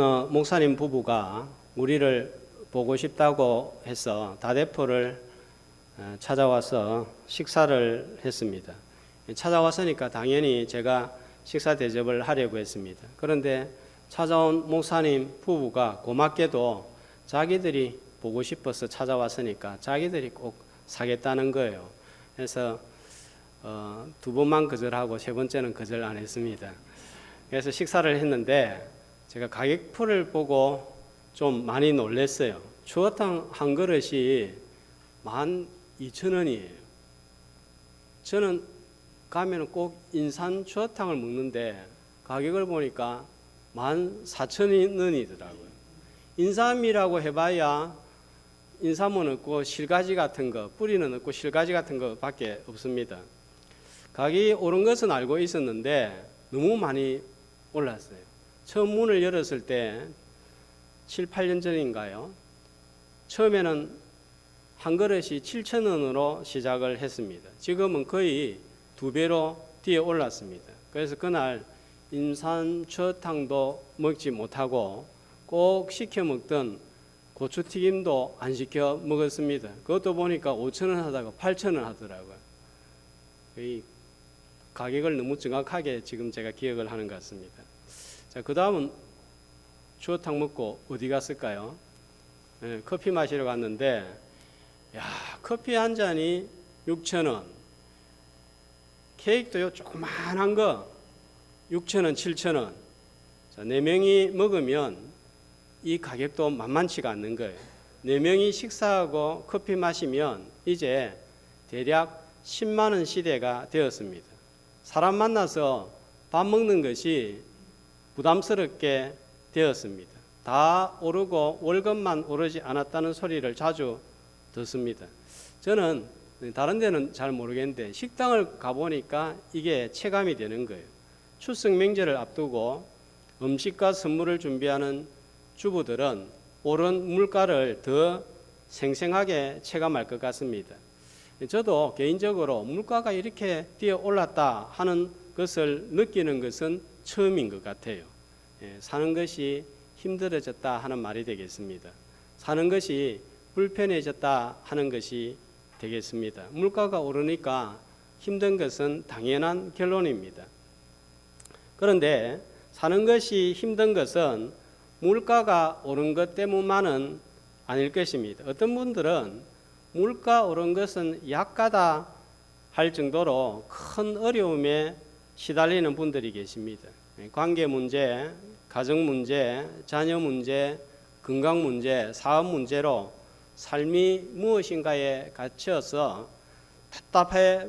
어느 목사님 부부가 우리를 보고 싶다고 해서 다대포를 찾아와서 식사를 했습니다. 찾아왔으니까 당연히 제가 식사 대접을 하려고 했습니다. 그런데 찾아온 목사님 부부가 고맙게도 자기들이 보고 싶어서 찾아왔으니까 자기들이 꼭 사겠다는 거예요. 그래서 두 번만 거절하고 세 번째는 거절 안 했습니다. 그래서 식사를 했는데 제가 가격표를 보고 좀 많이 놀랐어요. 추어탕 한 그릇이 12,000원이에요. 저는 가면 꼭 인삼 추어탕을 먹는데 가격을 보니까 14,000원이더라고요. 인삼이라고 해봐야 인삼은 없고 실가지 같은 거, 뿌리는 없고 실가지 같은 거 밖에 없습니다. 가격이 오른 것은 알고 있었는데 너무 많이 올랐어요. 처음 문을 열었을 때 7, 8년 전인가요? 처음에는 한 그릇이 7,000원으로 시작을 했습니다. 지금은 거의 2배로 뒤에 올랐습니다. 그래서 그날 인삼 추어탕도 먹지 못하고 꼭 시켜 먹던 고추튀김도 안 시켜 먹었습니다. 그것도 보니까 5,000원 하다가 8,000원 하더라고요. 이 가격을 너무 정확하게 지금 제가 기억을 하는 것 같습니다. 자, 그 다음은 추어탕 먹고 어디 갔을까요? 커피 마시러 갔는데, 야, 커피 한 잔이 6,000원. 케이크도요, 조그만한 거 6,000원, 7,000원. 자, 4명이 먹으면 이 가격도 만만치가 않는 거예요. 4명이 식사하고 커피 마시면 이제 대략 10만 원 시대가 되었습니다. 사람 만나서 밥 먹는 것이 부담스럽게 되었습니다. 다 오르고 월급만 오르지 않았다는 소리를 자주 듣습니다. 저는 다른 데는 잘 모르겠는데 식당을 가보니까 이게 체감이 되는 거예요. 추석 명절을 앞두고 음식과 선물을 준비하는 주부들은 오른 물가를 더 생생하게 체감할 것 같습니다. 저도 개인적으로 물가가 이렇게 뛰어 올랐다 하는 것을 느끼는 것은 처음인 것 같아요. 사는 것이 힘들어졌다 하는 말이 되겠습니다. 사는 것이 불편해졌다 하는 것이 되겠습니다. 물가가 오르니까 힘든 것은 당연한 결론입니다. 그런데 사는 것이 힘든 것은 물가가 오른 것 때문만은 아닐 것입니다. 어떤 분들은 물가 오른 것은 약가다 할 정도로 큰 어려움에 시달리는 분들이 계십니다. 관계 문제, 가정 문제, 자녀 문제, 건강 문제, 사업 문제로 삶이 무엇인가에 갇혀서 답답해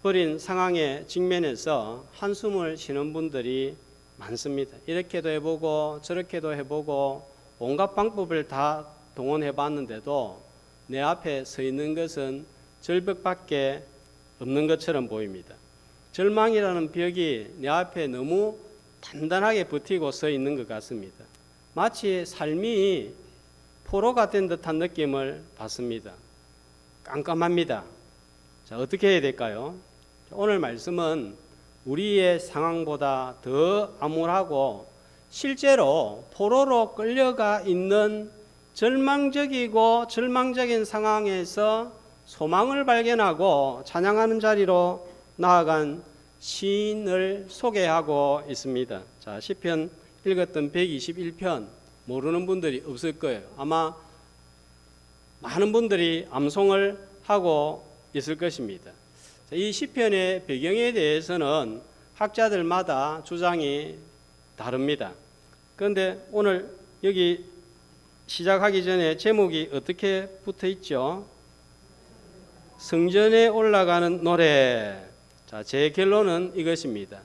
버린 상황에 직면해서 한숨을 쉬는 분들이 많습니다. 이렇게도 해보고 저렇게도 해보고 온갖 방법을 다 동원해 봤는데도 내 앞에 서 있는 것은 절벽밖에 없는 것처럼 보입니다. 절망이라는 벽이 내 앞에 너무 단단하게 버티고 서 있는 것 같습니다. 마치 삶이 포로가 된 듯한 느낌을 받습니다. 깜깜합니다. 자, 어떻게 해야 될까요? 오늘 말씀은 우리의 상황보다 더 암울하고 실제로 포로로 끌려가 있는 절망적인 상황에서 소망을 발견하고 찬양하는 자리로 나아간 시인을 소개하고 있습니다. 자, 시편 읽었던 121편 모르는 분들이 없을 거예요. 아마 많은 분들이 암송을 하고 있을 것입니다. 이 시편의 배경에 대해서는 학자들마다 주장이 다릅니다. 그런데 오늘 여기 시작하기 전에 제목이 어떻게 붙어 있죠? 성전에 올라가는 노래. 자, 제 결론은 이것입니다.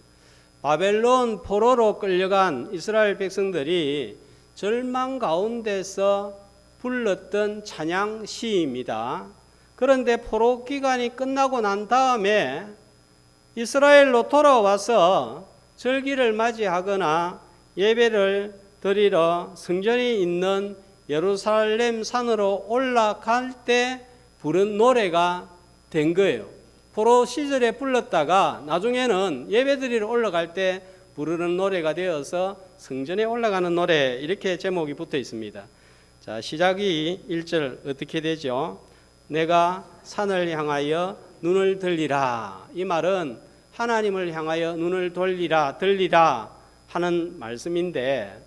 바벨론 포로로 끌려간 이스라엘 백성들이 절망 가운데서 불렀던 찬양 시입니다. 그런데 포로 기간이 끝나고 난 다음에 이스라엘로 돌아와서 절기를 맞이하거나 예배를 드리러 성전이 있는 예루살렘 산으로 올라갈 때 부른 노래가 된 거예요. 포로 시절에 불렀다가 나중에는 예배 드리러 올라갈 때 부르는 노래가 되어서 성전에 올라가는 노래 이렇게 제목이 붙어 있습니다. 자, 시작이 1절 어떻게 되죠? 내가 산을 향하여 눈을 들리라. 이 말은 하나님을 향하여 눈을 돌리라, 들리라 하는 말씀인데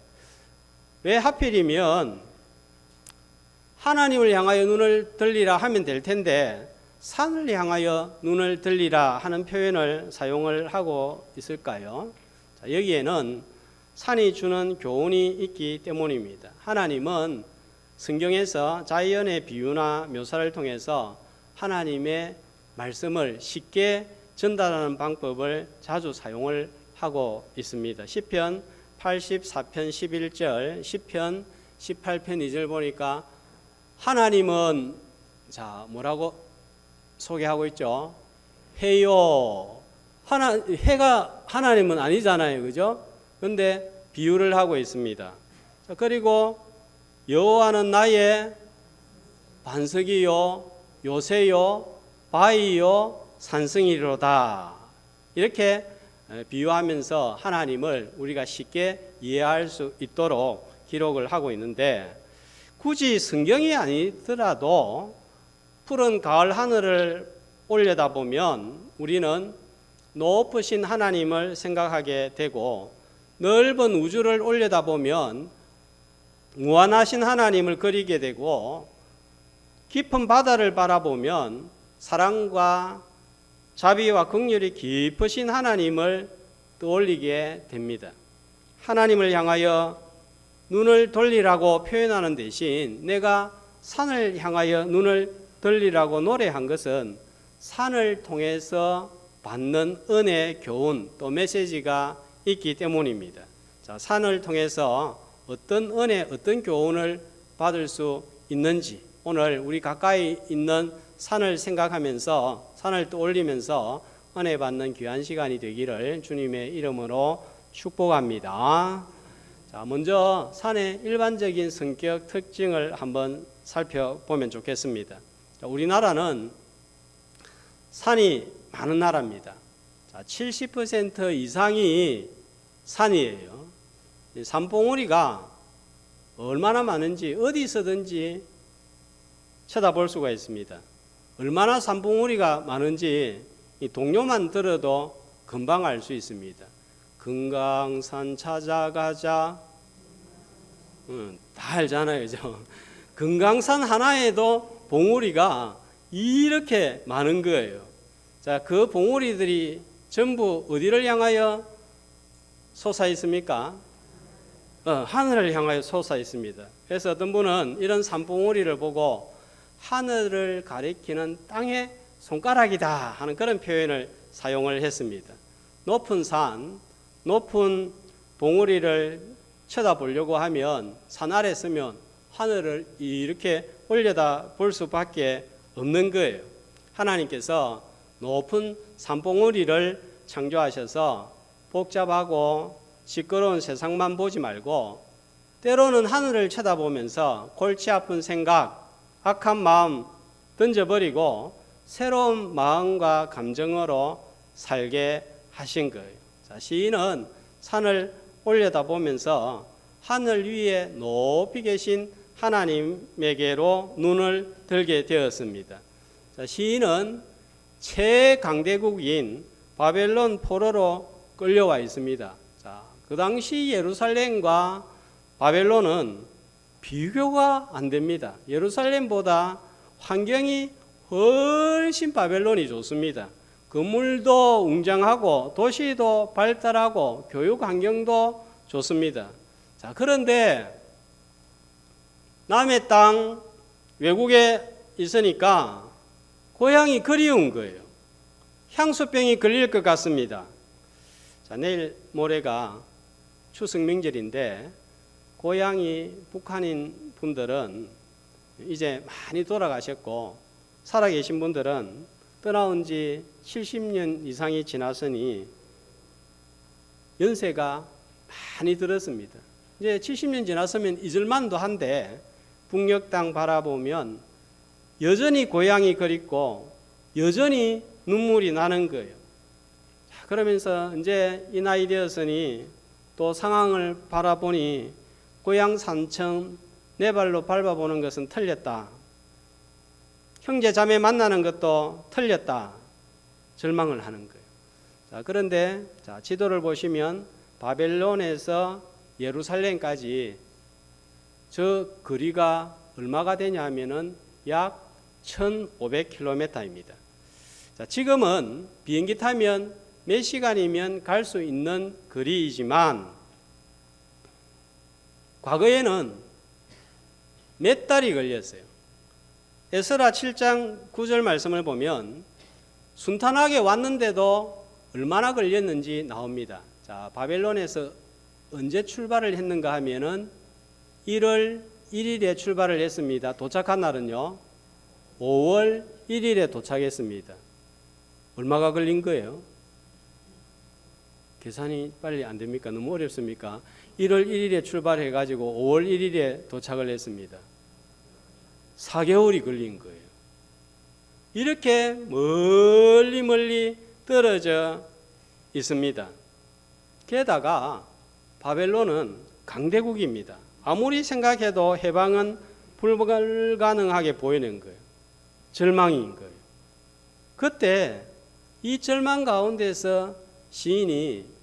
왜 하필이면 하나님을 향하여 눈을 들리라 하면 될 텐데 산을 향하여 눈을 들리라 하는 표현을 사용을 하고 있을까요? 자, 여기에는 산이 주는 교훈이 있기 때문입니다. 하나님은 성경에서 자연의 비유나 묘사를 통해서 하나님의 말씀을 쉽게 전달하는 방법을 자주 사용을 하고 있습니다. 시편 84편 11절, 시편 18편 2절 보니까 하나님은 자 뭐라고 소개하고 있죠? 해요. 해가 하나님은 아니잖아요, 그죠? 그런데 비유를 하고 있습니다. 자, 그리고 여호와는 나의 반석이요, 요새요, 바위요, 산성이로다. 이렇게 비유하면서 하나님을 우리가 쉽게 이해할 수 있도록 기록을 하고 있는데 굳이 성경이 아니더라도 푸른 가을 하늘을 올려다보면 우리는 높으신 하나님을 생각하게 되고 넓은 우주를 올려다보면 무한하신 하나님을 그리게 되고 깊은 바다를 바라보면 사랑과 자비와 긍휼이 깊으신 하나님을 떠올리게 됩니다. 하나님을 향하여 눈을 돌리라고 표현하는 대신 내가 산을 향하여 눈을 들리라고 노래한 것은 산을 통해서 받는 은혜, 교훈, 또 메시지가 있기 때문입니다. 자, 산을 통해서 어떤 은혜, 어떤 교훈을 받을 수 있는지 오늘 우리 가까이 있는 산을 생각하면서 산을 떠올리면서 은혜 받는 귀한 시간이 되기를 주님의 이름으로 축복합니다. 자, 먼저 산의 일반적인 성격 특징을 한번 살펴보면 좋겠습니다. 자, 우리나라는 산이 많은 나라입니다. 자, 70% 이상이 산이에요. 산봉우리가 얼마나 많은지 어디서든지 쳐다볼 수가 있습니다. 얼마나 산봉우리가 많은지 이 동료만 들어도 금방 알 수 있습니다. 금강산 찾아가자. 다 알잖아요, 그죠? 금강산 하나에도 봉우리가 이렇게 많은 거예요. 자, 그 봉우리들이 전부 어디를 향하여 솟아 있습니까? 하늘을 향하여 솟아 있습니다. 그래서 어떤 분은 이런 산봉우리를 보고 하늘을 가리키는 땅의 손가락이다 하는 그런 표현을 사용을 했습니다. 높은 산, 높은 봉우리를 쳐다보려고 하면 산 아래 서면 하늘을 이렇게 올려다 볼 수밖에 없는 거예요. 하나님께서 높은 산봉우리를 창조하셔서 복잡하고 시끄러운 세상만 보지 말고 때로는 하늘을 쳐다보면서 골치 아픈 생각, 악한 마음 던져버리고 새로운 마음과 감정으로 살게 하신 거예요. 자, 시인은 산을 올려다보면서 하늘 위에 높이 계신 하나님에게로 눈을 들게 되었습니다. 자, 시인은 최강대국인 바벨론 포로로 끌려와 있습니다. 자, 그 당시 예루살렘과 바벨론은 비교가 안 됩니다. 예루살렘보다 환경이 훨씬 바벨론이 좋습니다. 건물도 웅장하고 도시도 발달하고 교육 환경도 좋습니다. 자, 그런데 남의 땅 외국에 있으니까 고향이 그리운 거예요. 향수병이 걸릴 것 같습니다. 자, 내일 모레가 추석 명절인데 고향이 북한인 분들은 이제 많이 돌아가셨고 살아계신 분들은 떠나온 지 70년 이상이 지났으니 연세가 많이 들었습니다. 이제 70년 지났으면 잊을만도 한데 북녘 땅 바라보면 여전히 고향이 그립고 여전히 눈물이 나는 거예요. 자, 그러면서 이제 이 나이 되었으니 또 상황을 바라보니 고향 산청 내 발로 밟아보는 것은 틀렸다. 형제 자매 만나는 것도 틀렸다. 절망을 하는 거예요. 자, 그런데 지도를 보시면 바벨론에서 예루살렘까지 저 거리가 얼마가 되냐 하면은 약 1500km입니다. 자, 지금은 비행기 타면 몇 시간이면 갈 수 있는 거리이지만 과거에는 몇 달이 걸렸어요. 에스라 7장 9절 말씀을 보면 순탄하게 왔는데도 얼마나 걸렸는지 나옵니다. 자, 바벨론에서 언제 출발을 했는가 하면은 1월 1일에 출발을 했습니다. 도착한 날은요 5월 1일에 도착했습니다. 얼마가 걸린 거예요? 계산이 빨리 안 됩니까? 너무 어렵습니까? 1월 1일에 출발해 가지고 5월 1일에 도착을 했습니다. 4개월이 걸린 거예요. 이렇게 멀리 떨어져 있습니다. 게다가 바벨론은 강대국입니다. 아무리 생각해도 해방은 불가능하게 보이는 거예요. 절망인 거예요. 그때 이 절망 가운데서 시인이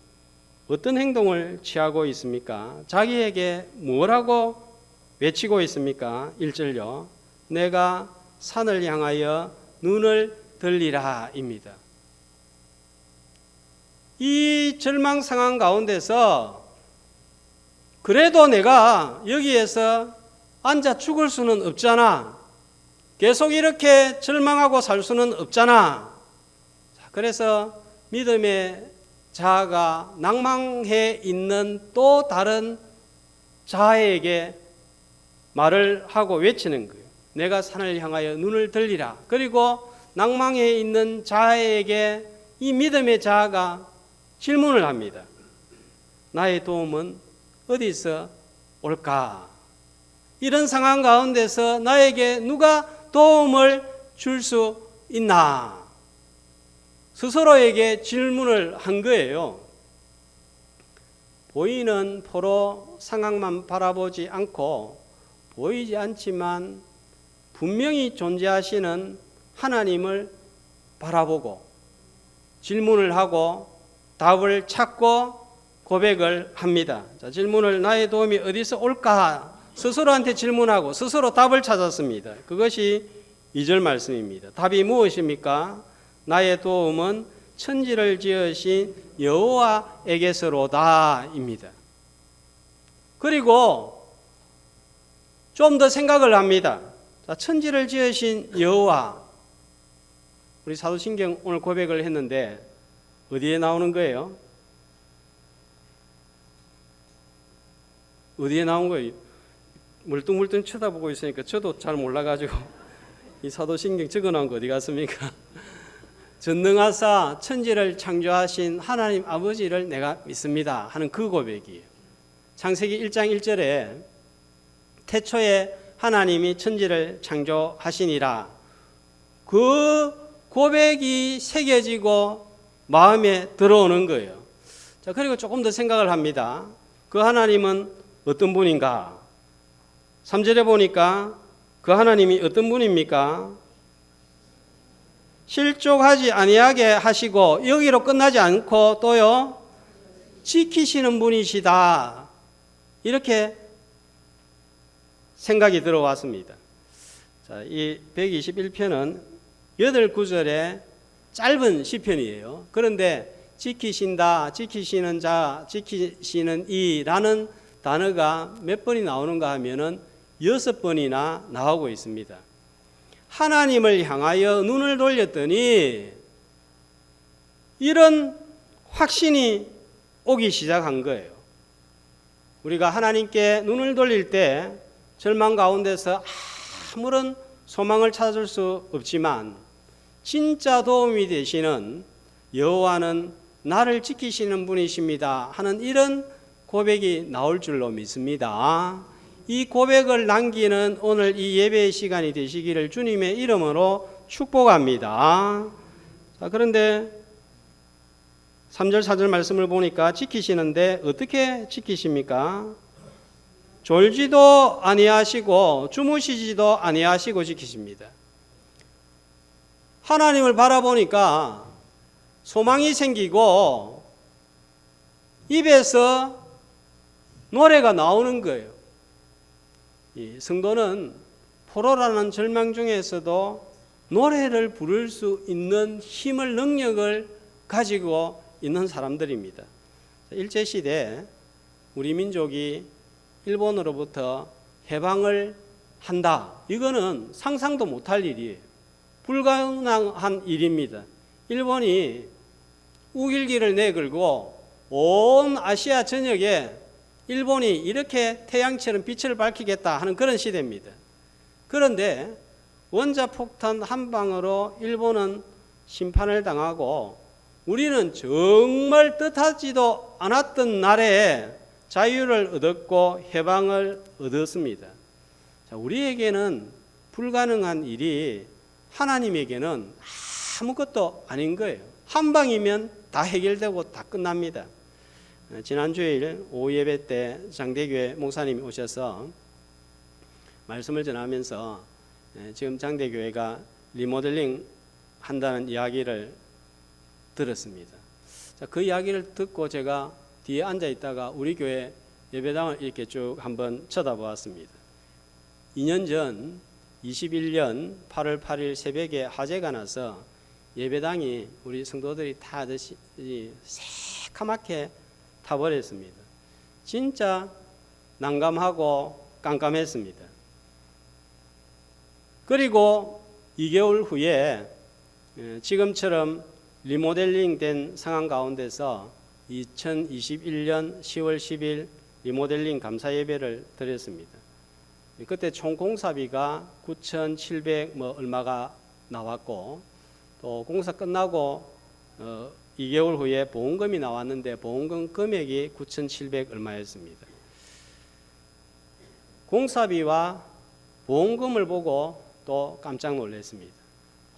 어떤 행동을 취하고 있습니까? 자기에게 뭐라고 외치고 있습니까? 1절요. 내가 산을 향하여 눈을 들리라 입니다. 이 절망 상황 가운데서 그래도 내가 여기에서 앉아 죽을 수는 없잖아. 계속 이렇게 절망하고 살 수는 없잖아. 그래서 믿음의 자아가 낭망해 있는 또 다른 자아에게 말을 하고 외치는 거예요. 내가 산을 향하여 눈을 들리라. 그리고 낭망해 있는 자아에게 이 믿음의 자아가 질문을 합니다. 나의 도움은 어디서 올까? 이런 상황 가운데서 나에게 누가 도움을 줄 수 있나? 스스로에게 질문을 한 거예요. 보이는 포로 상황만 바라보지 않고 보이지 않지만 분명히 존재하시는 하나님을 바라보고 질문을 하고 답을 찾고 고백을 합니다. 자, 질문을 나의 도움이 어디서 올까? 스스로한테 질문하고 스스로 답을 찾았습니다. 그것이 2절 말씀입니다. 답이 무엇입니까? 나의 도움은 천지를 지으신 여호와에게서로다 입니다. 그리고 좀 더 생각을 합니다. 자, 천지를 지으신 여호와, 우리 사도신경 오늘 고백을 했는데 어디에 나오는 거예요? 어디에 나온 거예요? 물뚱물뚱 쳐다보고 있으니까 저도 잘 몰라가지고 이 사도신경 적어놓은 거 어디 갔습니까? 전능하사 천지를 창조하신 하나님 아버지를 내가 믿습니다 하는 그 고백이에요. 창세기 1장 1절에 태초에 하나님이 천지를 창조하시니라, 그 고백이 새겨지고 마음에 들어오는 거예요. 자, 그리고 조금 더 생각을 합니다. 그 하나님은 어떤 분인가? 3절에 보니까 그 하나님이 어떤 분입니까? 실족하지 아니하게 하시고 여기로 끝나지 않고 또요 지키시는 분이시다. 이렇게 생각이 들어왔습니다. 자, 이 121편은 8구절의 짧은 시편이에요. 그런데 지키신다, 지키시는 자, 지키시는 이라는 단어가 몇 번이 나오는가 하면은 6번이나 나오고 있습니다. 하나님을 향하여 눈을 돌렸더니 이런 확신이 오기 시작한 거예요. 우리가 하나님께 눈을 돌릴 때 절망 가운데서 아무런 소망을 찾을 수 없지만 진짜 도움이 되시는 여호와는 나를 지키시는 분이십니다 하는 이런 고백이 나올 줄로 믿습니다. 이 고백을 남기는 오늘 이 예배의 시간이 되시기를 주님의 이름으로 축복합니다. 자, 그런데 3절 4절 말씀을 보니까 지키시는데 어떻게 지키십니까? 졸지도 아니하시고 주무시지도 아니하시고 지키십니다. 하나님을 바라보니까 소망이 생기고 입에서 노래가 나오는 거예요. 이 성도는 포로라는 절망 중에서도 노래를 부를 수 있는 힘을, 능력을 가지고 있는 사람들입니다. 일제시대 우리 민족이 일본으로부터 해방을 한다. 이거는 상상도 못할 일이에요. 불가능한 일입니다. 일본이 우길기를 내걸고 온 아시아 전역에 일본이 이렇게 태양처럼 빛을 밝히겠다 하는 그런 시대입니다. 그런데 원자폭탄 한 방으로 일본은 심판을 당하고 우리는 정말 뜻하지도 않았던 날에 자유를 얻었고 해방을 얻었습니다. 자, 우리에게는 불가능한 일이 하나님에게는 아무것도 아닌 거예요. 한 방이면 다 해결되고 다 끝납니다. 지난 주일 오후 예배 때 장대교회 목사님이 오셔서 말씀을 전하면서 지금 장대교회가 리모델링 한다는 이야기를 들었습니다. 자, 그 이야기를 듣고 제가 뒤에 앉아 있다가 우리 교회 예배당을 이렇게 쭉 한번 쳐다보았습니다. 2년 전 21년 8월 8일 새벽에 화재가 나서 예배당이 우리 성도들이 다 새카맣게 타버렸습니다. 진짜 난감하고 깜깜했습니다. 그리고 2개월 후에 지금처럼 리모델링 된 상황 가운데서 2021년 10월 10일 리모델링 감사 예배를 드렸습니다. 그때 총 공사비가 9,700 얼마가 나왔고 또 공사 끝나고 2개월 후에 보험금이 나왔는데 보험금 금액이 9,700 얼마였습니다. 공사비와 보험금을 보고 또 깜짝 놀랐습니다.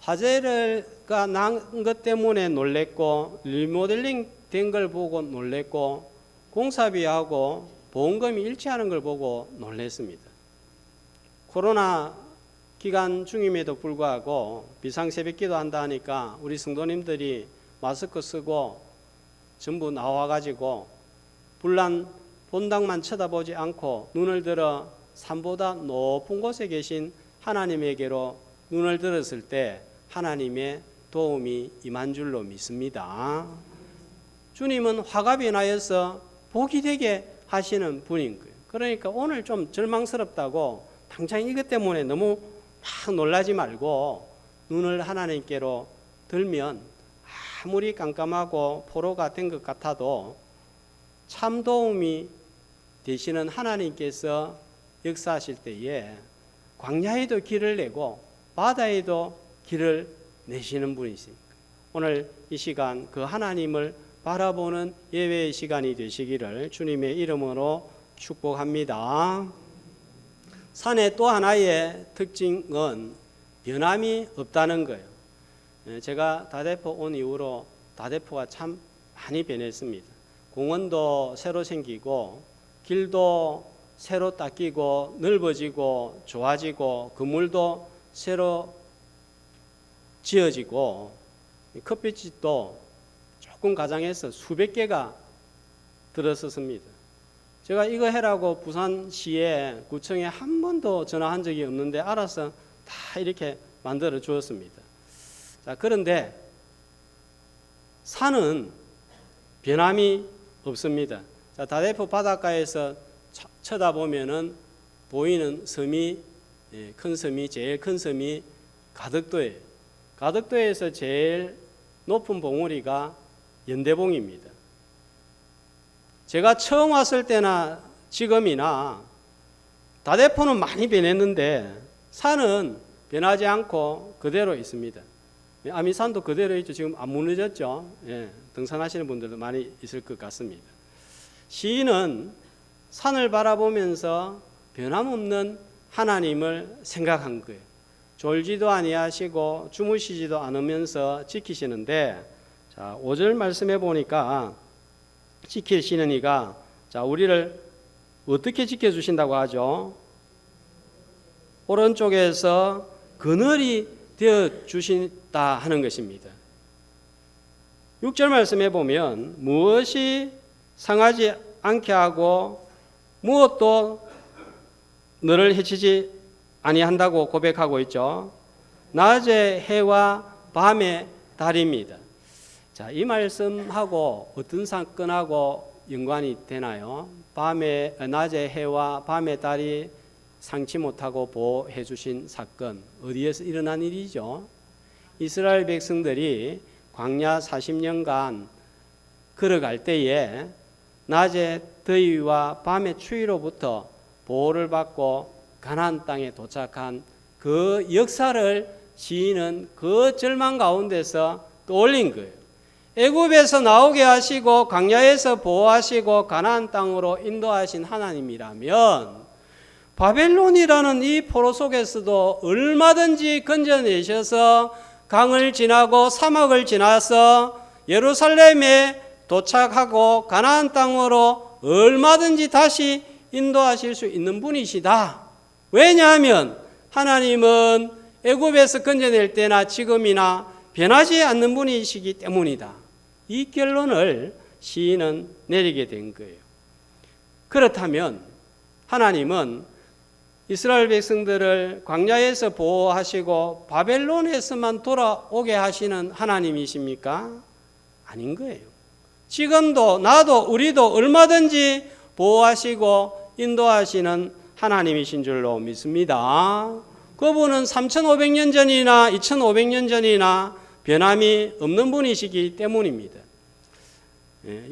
화재가 난 것 때문에 놀랬고 리모델링 된 걸 보고 놀랬고 공사비하고 보험금이 일치하는 걸 보고 놀랐습니다. 코로나 기간 중임에도 불구하고 비상새벽기도 한다 하니까 우리 성도님들이 마스크 쓰고 전부 나와가지고 불난 본당만 쳐다보지 않고 눈을 들어 산보다 높은 곳에 계신 하나님에게로 눈을 들었을 때 하나님의 도움이 임한 줄로 믿습니다. 주님은 화가 변하여서 복이 되게 하시는 분인 거예요. 그러니까 오늘 좀 절망스럽다고 당장 이것 때문에 너무 막 놀라지 말고 눈을 하나님께로 들면 아무리 깜깜하고 포로가 된 것 같아도 참 도움이 되시는 하나님께서 역사하실 때에 광야에도 길을 내고 바다에도 길을 내시는 분이십니다. 오늘 이 시간 그 하나님을 바라보는 예배의 시간이 되시기를 주님의 이름으로 축복합니다. 산의 또 하나의 특징은 변함이 없다는 거예요. 제가 다대포 온 이후로 다대포가 참 많이 변했습니다. 공원도 새로 생기고 길도 새로 닦이고 넓어지고 좋아지고 건물도 새로 지어지고 커피집도 조금 가장해서 수백 개가 들어섰습니다. 제가 이거 해라고 부산시에 구청에 한 번도 전화한 적이 없는데 알아서 다 이렇게 만들어 주었습니다. 자, 그런데 산은 변함이 없습니다. 자, 다대포 바닷가에서 쳐다보면은 보이는 섬이 큰 섬이 제일 큰 섬이 가덕도예요. 가덕도에서 제일 높은 봉우리가 연대봉입니다. 제가 처음 왔을 때나 지금이나 다대포는 많이 변했는데 산은 변하지 않고 그대로 있습니다. 아미산도 그대로 있죠. 지금 안 무너졌죠. 예, 등산하시는 분들도 많이 있을 것 같습니다. 시인은 산을 바라보면서 변함없는 하나님을 생각한 거예요. 졸지도 아니하시고 주무시지도 않으면서 지키시는데 자, 5절 말씀해 보니까 지키시는 이가 자, 우리를 어떻게 지켜주신다고 하죠? 오른쪽에서 그늘이 되어주신다 하는 것입니다. 6절 말씀해 보면 무엇이 상하지 않게 하고 무엇도 너를 해치지 아니한다고 고백하고 있죠. 낮의 해와 밤의 달입니다. 자, 이 말씀하고 어떤 사건하고 연관이 되나요? 낮의 해와 밤의 달이 상치 못하고 보호해 주신 사건, 어디에서 일어난 일이죠? 이스라엘 백성들이 광야 40년간 걸어갈 때에 낮의 더위와 밤의 추위로부터 보호를 받고 가나안 땅에 도착한 그 역사를 시인은 그 절망 가운데서 떠올린 거예요. 애굽에서 나오게 하시고 광야에서 보호하시고 가나안 땅으로 인도하신 하나님이라면 바벨론이라는 이 포로 속에서도 얼마든지 건져내셔서 강을 지나고 사막을 지나서 예루살렘에 도착하고 가나안 땅으로 얼마든지 다시 인도하실 수 있는 분이시다. 왜냐하면 하나님은 애굽에서 건져낼 때나 지금이나 변하지 않는 분이시기 때문이다. 이 결론을 시인은 내리게 된 거예요. 그렇다면 하나님은 이스라엘 백성들을 광야에서 보호하시고 바벨론에서만 돌아오게 하시는 하나님이십니까? 아닌 거예요. 지금도 나도 우리도 얼마든지 보호하시고 인도하시는 하나님이신 줄로 믿습니다. 그분은 3,500년 전이나 2,500년 전이나 변함이 없는 분이시기 때문입니다.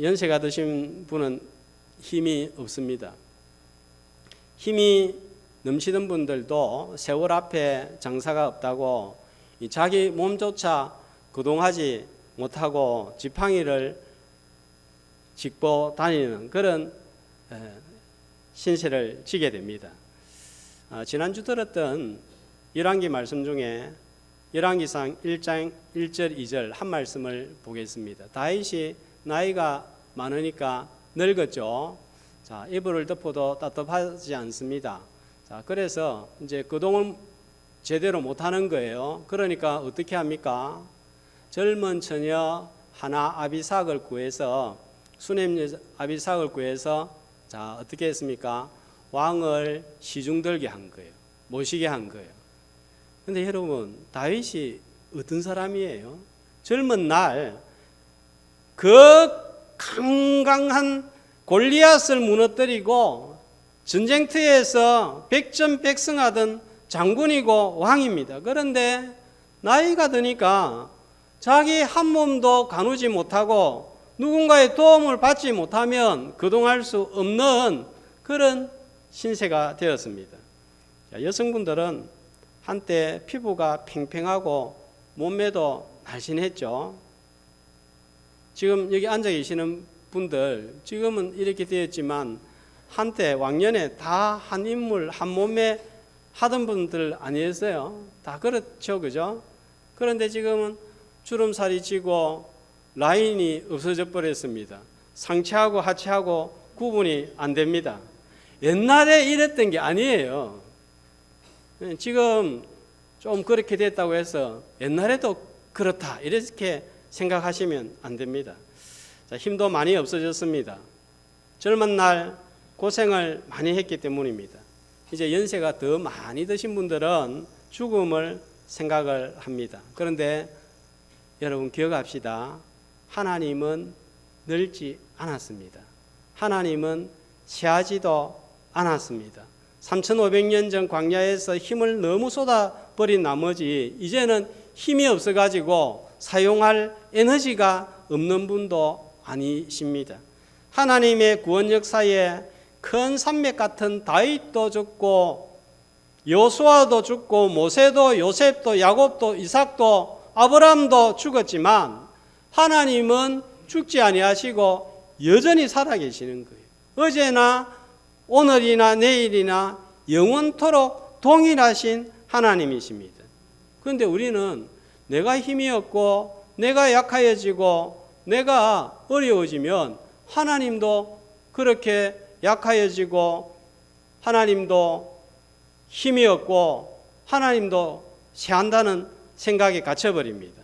연세가 드신 분은 힘이 없습니다. 힘이 넘치던 분들도 세월 앞에 장사가 없다고 자기 몸조차 거동하지 못하고 지팡이를 짚고 다니는 그런 신세를 지게 됩니다. 지난주 들었던 열왕기 말씀 중에 열왕기상 1장 1절 2절 한 말씀을 보겠습니다. 다윗이 나이가 많으니까 늙었죠. 자, 이불을 덮어도 따뜻하지 않습니다. 자, 그래서 이제 거동을 제대로 못하는 거예요. 그러니까 어떻게 합니까? 젊은 처녀 하나 아비삭을 구해서 수냄 아비삭을 구해서 자, 어떻게 했습니까? 왕을 시중 들게 한 거예요. 모시게 한 거예요. 근데 여러분, 다윗이 어떤 사람이에요? 젊은 날 그 강강한 골리앗을 무너뜨리고 전쟁터에서 백전백승하던 장군이고 왕입니다. 그런데 나이가 드니까 자기 한 몸도 가누지 못하고 누군가의 도움을 받지 못하면 거동할 수 없는 그런 신세가 되었습니다. 여성분들은 한때 피부가 팽팽하고 몸매도 날씬했죠. 지금 여기 앉아 계시는 분들 지금은 이렇게 되었지만 한때 왕년에 다 한 인물 한 몸매 하던 분들 아니었어요. 다 그렇죠, 그죠? 그런데 지금은 주름살이 찌고 라인이 없어져 버렸습니다. 상체하고 하체하고 구분이 안 됩니다. 옛날에 이랬던 게 아니에요. 지금 좀 그렇게 됐다고 해서 옛날에도 그렇다 이렇게 생각하시면 안 됩니다. 자, 힘도 많이 없어졌습니다. 젊은 날 고생을 많이 했기 때문입니다. 이제 연세가 더 많이 드신 분들은 죽음을 생각을 합니다. 그런데 여러분 기억합시다. 하나님은 늙지 않았습니다. 하나님은 체하지도 않았습니다. 3,500년 전 광야에서 힘을 너무 쏟아버린 나머지 이제는 힘이 없어가지고 사용할 에너지가 없는 분도 아니십니다. 하나님의 구원 역사에 큰 산맥 같은 다윗도 죽고 여호수아도 죽고 모세도 요셉도 야곱도 이삭도 아브라함도 죽었지만 하나님은 죽지 아니하시고 여전히 살아계시는 거예요. 어제나 오늘이나 내일이나 영원토록 동일하신 하나님이십니다. 그런데 우리는 내가 힘이 없고 내가 약해지고 내가 어려워지면 하나님도 그렇게 약해지고 하나님도 힘이 없고 하나님도 세한다는 생각에 갇혀버립니다.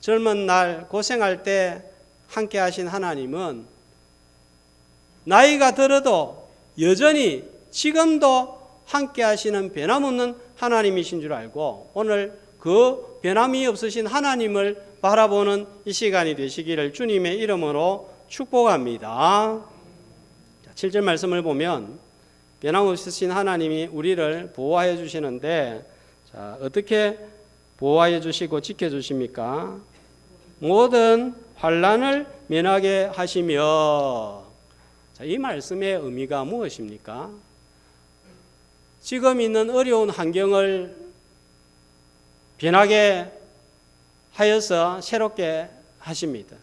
젊은 날 고생할 때 함께 하신 하나님은 나이가 들어도 여전히 지금도 함께 하시는 변함없는 하나님이신 줄 알고 오늘 그 변함이 없으신 하나님을 바라보는 이 시간이 되시기를 주님의 이름으로 축복합니다. 7절 말씀을 보면 변함없으신 하나님이 우리를 보호하여 주시는데 어떻게 보호하여 주시고 지켜주십니까? 모든 환난을 면하게 하시며. 이 말씀의 의미가 무엇입니까? 지금 있는 어려운 환경을 변하게 하여서 새롭게 하십니다.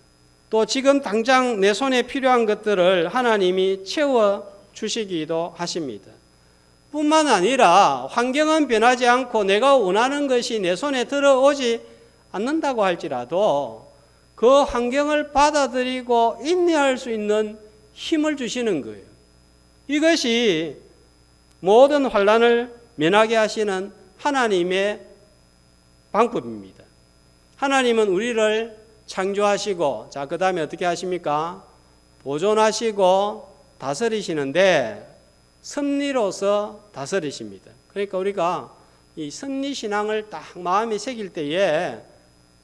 또 지금 당장 내 손에 필요한 것들을 하나님이 채워주시기도 하십니다. 뿐만 아니라 환경은 변하지 않고 내가 원하는 것이 내 손에 들어오지 않는다고 할지라도 그 환경을 받아들이고 인내할 수 있는 힘을 주시는 거예요. 이것이 모든 환난을 면하게 하시는 하나님의 방법입니다. 하나님은 우리를 창조하시고 그 다음에 어떻게 하십니까? 보존하시고 다스리시는데 섭리로서 다스리십니다. 그러니까 우리가 이 섭리신앙을 딱 마음에 새길 때에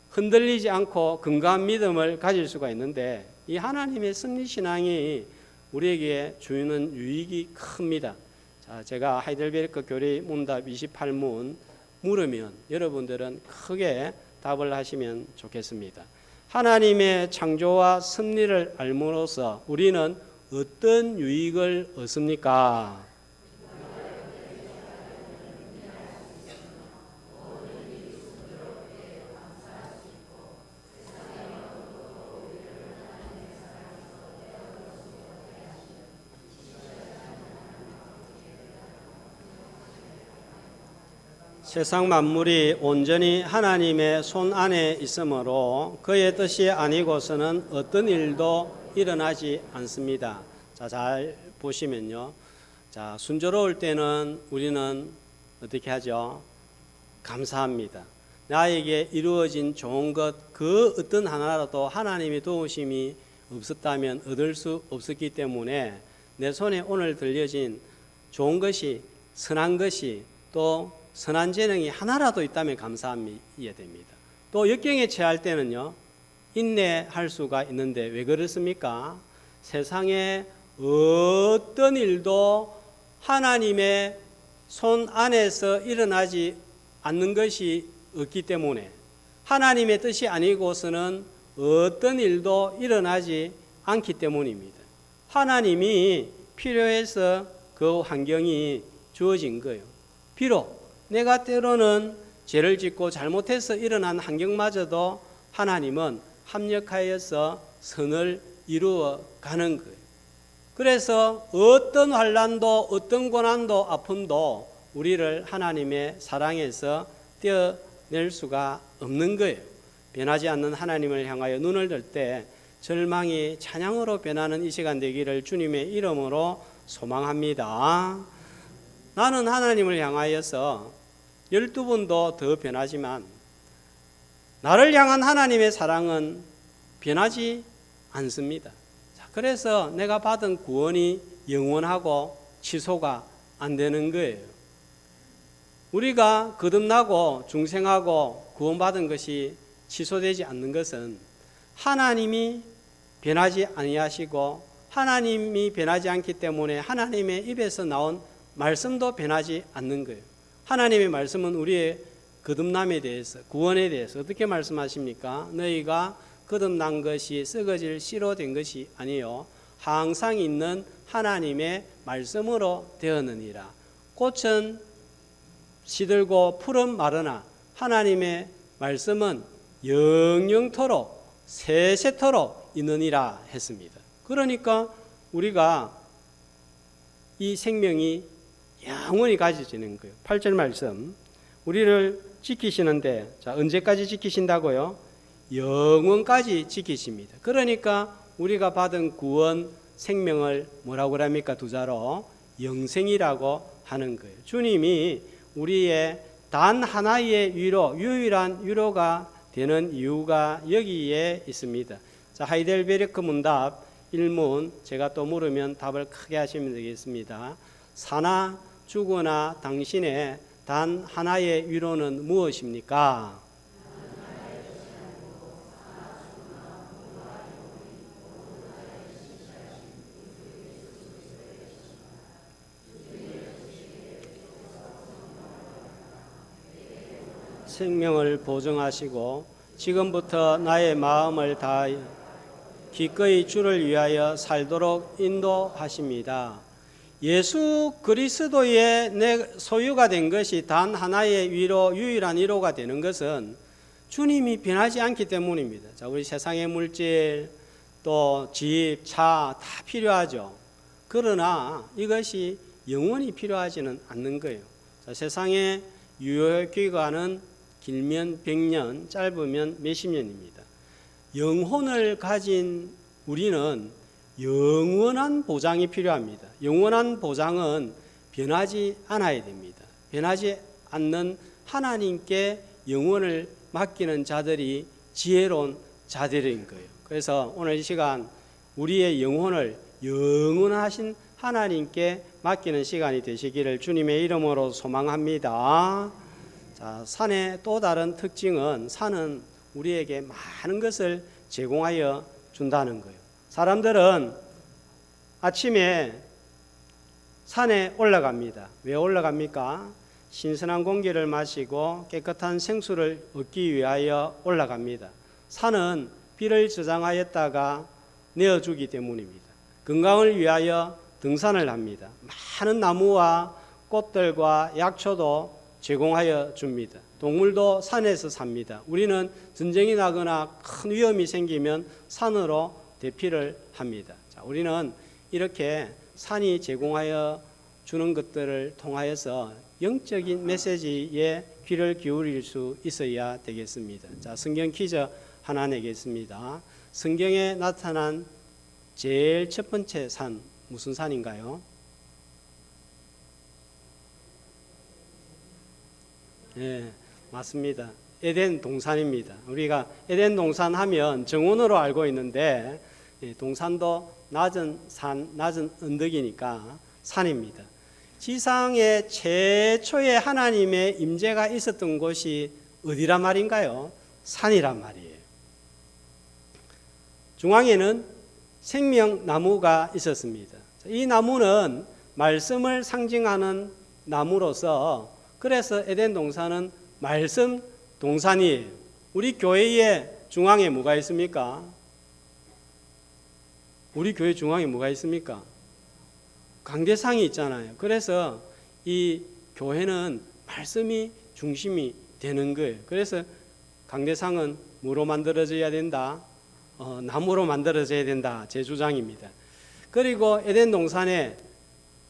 흔들리지 않고 건강한 믿음을 가질 수가 있는데 이 하나님의 섭리신앙이 우리에게 주는 유익이 큽니다. 제가 하이델베르크 교리 문답 28문 물으면 여러분들은 크게 답을 하시면 좋겠습니다. 하나님의 창조와 섭리를 알므로써 우리는 어떤 유익을 얻습니까? 세상 만물이 온전히 하나님의 손 안에 있으므로 그의 뜻이 아니고서는 어떤 일도 일어나지 않습니다. 잘 보시면요. 순조로울 때는 우리는 어떻게 하죠? 감사합니다. 나에게 이루어진 좋은 것, 그 어떤 하나라도 하나님의 도우심이 없었다면 얻을 수 없었기 때문에 내 손에 오늘 들려진 좋은 것이, 선한 것이, 또 선한 재능이 하나라도 있다면 감사함이 됩니다. 또 역경에 처할 때는요, 인내할 수가 있는데 왜 그렇습니까? 세상에 어떤 일도 하나님의 손 안에서 일어나지 않는 것이 없기 때문에 하나님의 뜻이 아니고서는 어떤 일도 일어나지 않기 때문입니다. 하나님이 필요해서 그 환경이 주어진 거예요. 비록 내가 때로는 죄를 짓고 잘못해서 일어난 환경마저도 하나님은 합력하여서 선을 이루어 가는 거예요. 그래서 어떤 환난도 어떤 고난도 아픔도 우리를 하나님의 사랑에서 떼어낼 수가 없는 거예요. 변하지 않는 하나님을 향하여 눈을 들 때 절망이 찬양으로 변하는 이 시간 되기를 주님의 이름으로 소망합니다. 나는 하나님을 향하여서 12번도 더 변하지만 나를 향한 하나님의 사랑은 변하지 않습니다. 그래서 내가 받은 구원이 영원하고 취소가 안 되는 거예요. 우리가 거듭나고 중생하고 구원받은 것이 취소되지 않는 것은 하나님이 변하지 아니하시고 하나님이 변하지 않기 때문에 하나님의 입에서 나온 말씀도 변하지 않는 거예요. 하나님의 말씀은 우리의 거듭남에 대해서, 구원에 대해서 어떻게 말씀하십니까? 너희가 거듭난 것이 썩어질 씨로 된 것이 아니요 항상 있는 하나님의 말씀으로 되었느니라. 꽃은 시들고 풀은 마르나 하나님의 말씀은 영영토록 세세토록 있느니라 했습니다. 그러니까 우리가 이 생명이 영원히 가져지는 거예요. 8절 말씀, 우리를 지키시는데 언제까지 지키신다고요? 영원까지 지키십니다. 그러니까 우리가 받은 구원 생명을 뭐라고 합니까? 두 자로 영생이라고 하는 거예요. 주님이 우리의 단 하나의 위로, 유일한 위로가 되는 이유가 여기에 있습니다. 자, 하이델베르크 문답 1문 제가 또 물으면 답을 크게 하시면 되겠습니다. 사나 죽으나 당신의 단 하나의 위로는 무엇입니까? 생명을 보증하시고 지금부터 나의 마음을 다하여 기꺼이 주를 위하여 살도록 인도하십니다. 예수 그리스도의 내 소유가 된 것이 단 하나의 위로, 유일한 위로가 되는 것은 주님이 변하지 않기 때문입니다. 자, 우리 세상의 물질, 또 집, 차 다 필요하죠. 그러나 이것이 영원히 필요하지는 않는 거예요. 자, 세상의 유효기간은 길면 100년, 짧으면 몇십 년입니다. 영혼을 가진 우리는 영원한 보장이 필요합니다. 영원한 보장은 변하지 않아야 됩니다. 변하지 않는 하나님께 영혼을 맡기는 자들이 지혜로운 자들인 거예요. 그래서 오늘 이 시간 우리의 영혼을 영원하신 하나님께 맡기는 시간이 되시기를 주님의 이름으로 소망합니다. 자, 산의 또 다른 특징은 산은 우리에게 많은 것을 제공하여 준다는 거예요. 사람들은 아침에 산에 올라갑니다. 왜 올라갑니까? 신선한 공기를 마시고 깨끗한 생수를 얻기 위하여 올라갑니다. 산은 비를 저장하였다가 내어주기 때문입니다. 건강을 위하여 등산을 합니다. 많은 나무와 꽃들과 약초도 제공하여 줍니다. 동물도 산에서 삽니다. 우리는 전쟁이 나거나 큰 위험이 생기면 산으로 대피를 합니다. 자, 우리는 이렇게 산이 제공하여 주는 것들을 통하여서 영적인 메시지에 귀를 기울일 수 있어야 되겠습니다. 자, 성경 퀴즈 하나 내겠습니다. 성경에 나타난 제일 첫 번째 산 무슨 산인가요? 네, 맞습니다. 에덴 동산입니다. 우리가 에덴 동산 하면 정원으로 알고 있는데 동산도 낮은 산, 낮은 언덕이니까 산입니다. 지상에 최초의 하나님의 임재가 있었던 곳이 어디란 말인가요? 산이란 말이에요. 중앙에는 생명나무가 있었습니다. 이 나무는 말씀을 상징하는 나무로서 그래서 에덴 동산은 말씀 동산이에요. 우리 교회의 중앙에 뭐가 있습니까? 우리 교회 중앙에 뭐가 있습니까? 강대상이 있잖아요. 그래서 이 교회는 말씀이 중심이 되는 거예요. 그래서 강대상은 뭐로 만들어져야 된다? 나무로 만들어져야 된다. 제 주장입니다. 그리고 에덴 동산에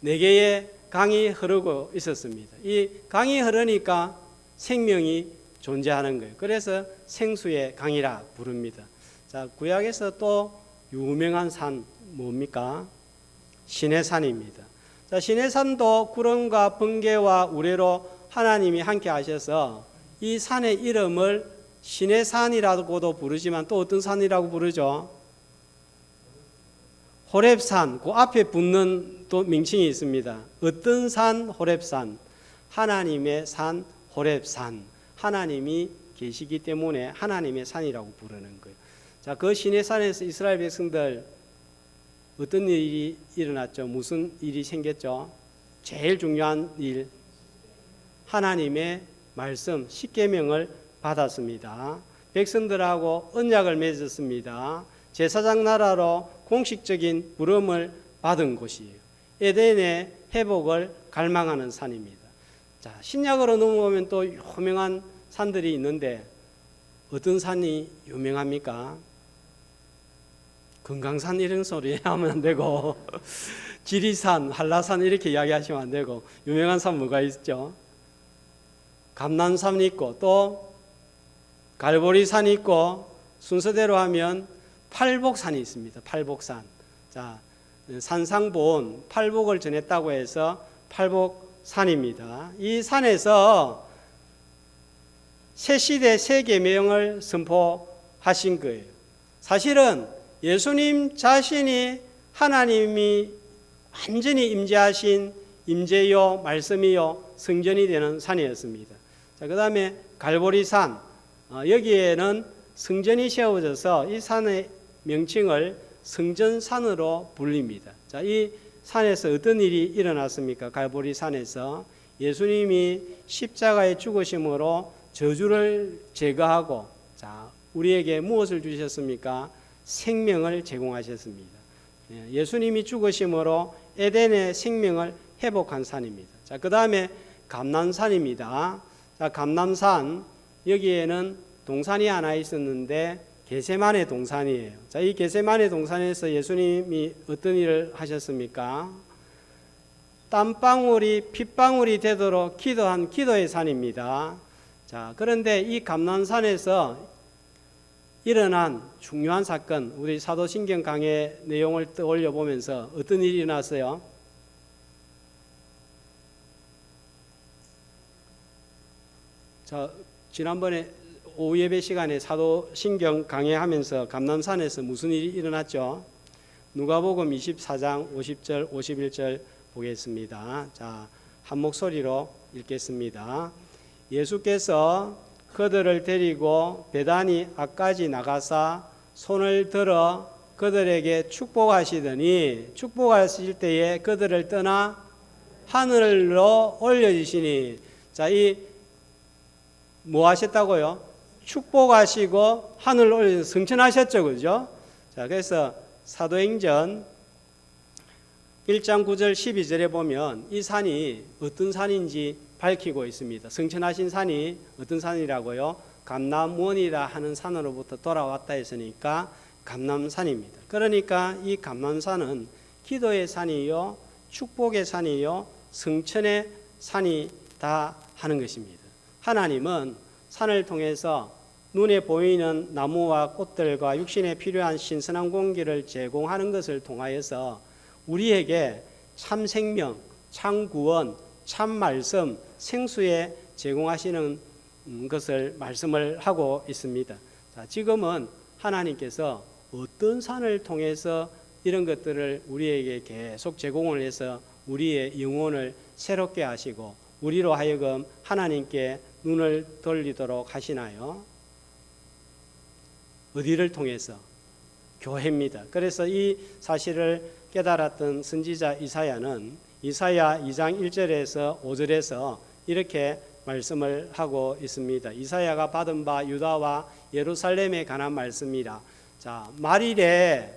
4개의 강이 흐르고 있었습니다. 이 강이 흐르니까 생명이 존재하는 거예요. 그래서 생수의 강이라 부릅니다. 자, 구약에서 또 유명한 산 뭡니까? 시내산입니다. 자, 시내산도 구름과 번개와 우레로 하나님이 함께 하셔서 이 산의 이름을 시내산이라고도 부르지만 또 어떤 산이라고 부르죠? 호렙산, 그 앞에 붙는 또 명칭이 있습니다. 어떤 산? 호렙산. 하나님의 산, 호렙산. 하나님이 계시기 때문에 하나님의 산이라고 부르는 거예요. 자, 그 시내산에서 이스라엘 백성들 어떤 일이 일어났죠? 무슨 일이 생겼죠? 제일 중요한 일, 하나님의 말씀, 십계명을 받았습니다. 백성들하고 언약을 맺었습니다. 제사장 나라로 공식적인 부름을 받은 곳이에요. 에덴의 회복을 갈망하는 산입니다. 자, 신약으로 넘어오면 또 유명한 산들이 있는데 어떤 산이 유명합니까? 금강산 이런 소리 하면 안 되고 지리산, 한라산 이렇게 이야기하시면 안 되고 유명한 산 뭐가 있죠? 감난산이 있고 또 갈보리산이 있고 순서대로 하면 팔복산이 있습니다. 팔복산. 자, 산상본 팔복을 전했다고 해서 팔복산입니다. 이 산에서 새 시대 새 계명을 선포하신 거예요. 사실은 예수님 자신이 하나님이 완전히 임재하신 임재요 말씀이요 성전이 되는 산이었습니다. 자, 그다음에 갈보리산, 여기에는 성전이 세워져서 이 산의 명칭을 성전산으로 불립니다. 자, 이 산에서 어떤 일이 일어났습니까? 갈보리산에서 예수님이 십자가에 죽으심으로 저주를 제거하고, 자, 우리에게 무엇을 주셨습니까? 생명을 제공하셨습니다. 예수님이 죽으심으로 에덴의 생명을 회복한 산입니다. 자, 그 다음에 감람산입니다. 자, 감람산, 여기에는 동산이 하나 있었는데 겟세마네 동산이에요. 자, 이 겟세마네 동산에서 예수님이 어떤 일을 하셨습니까? 땀방울이 핏방울이 되도록 기도한 기도의 산입니다. 자, 그런데 이 감람산에서 일어난 중요한 사건, 우리 사도신경 강의 내용을 떠올려 보면서 어떤 일이 일어났어요? 자, 지난번에 오후 예배 시간에 사도신경 강의하면서 감람산에서 무슨 일이 일어났죠? 누가복음 24장 50절 51절 보겠습니다. 자, 한 목소리로 읽겠습니다. 예수께서 그들을 데리고 베다니 앞까지 나가사 손을 들어 그들에게 축복하시더니 축복하실 때에 그들을 떠나 하늘로 올려주시니, 자, 이 뭐 하셨다고요? 축복하시고 하늘로 올려 성천하셨죠, 그죠? 자, 그래서 사도행전 1장 9절 12절에 보면 이 산이 어떤 산인지 밝히고 있습니다. 성천하신 산이 어떤 산이라고요? 감람원이라 하는 산으로부터 돌아왔다 했으니까 감람산입니다. 그러니까 이 감람산은 기도의 산이요, 축복의 산이요, 성천의 산이다 하는 것입니다. 하나님은 산을 통해서 눈에 보이는 나무와 꽃들과 육신에 필요한 신선한 공기를 제공하는 것을 통하여서 우리에게 참 생명, 참 구원, 참 말씀, 생수에 제공하시는 것을 말씀을 하고 있습니다. 자, 지금은 하나님께서 어떤 산을 통해서 이런 것들을 우리에게 계속 제공을 해서 우리의 영혼을 새롭게 하시고 우리로 하여금 하나님께 눈을 돌리도록 하시나요? 어디를 통해서? 교회입니다. 그래서 이 사실을 깨달았던 선지자 이사야는 이사야 2장 1절에서 5절에서 이렇게 말씀을 하고 있습니다. 이사야가 받은 바 유다와 예루살렘에 관한 말씀이라. 자, 말일에,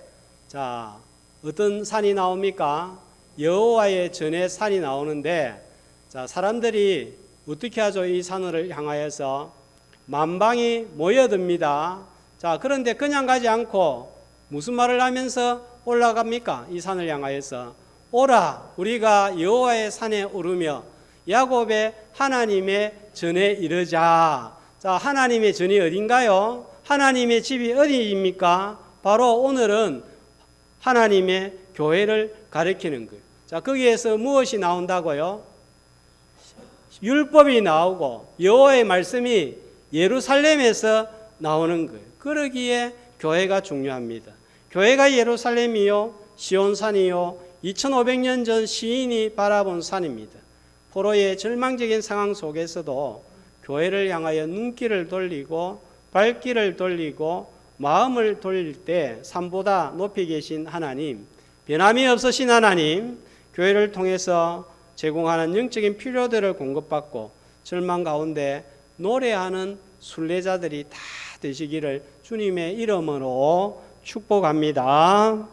자, 어떤 산이 나옵니까? 여호와의 전에 산이 나오는데, 자, 사람들이 어떻게 하죠? 이 산을 향하여서 만방이 모여듭니다. 자, 그런데 그냥 가지 않고 무슨 말을 하면서 올라갑니까? 이 산을 향하여서 오라, 우리가 여호와의 산에 오르며 야곱의 하나님의 전에 이르자. 자, 하나님의 전이 어딘가요? 하나님의 집이 어디입니까? 바로 오늘은 하나님의 교회를 가리키는 거예요. 자, 거기에서 무엇이 나온다고요? 율법이 나오고 여호와의 말씀이 예루살렘에서 나오는 거예요. 그러기에 교회가 중요합니다. 교회가 예루살렘이요, 시온산이요, 2500년 전 시인이 바라본 산입니다. 포로의 절망적인 상황 속에서도 교회를 향하여 눈길을 돌리고 발길을 돌리고 마음을 돌릴 때 산보다 높이 계신 하나님, 변함이 없으신 하나님, 교회를 통해서 제공하는 영적인 필요들을 공급받고 절망 가운데 노래하는 순례자들이 다 되시기를 주님의 이름으로 축복합니다.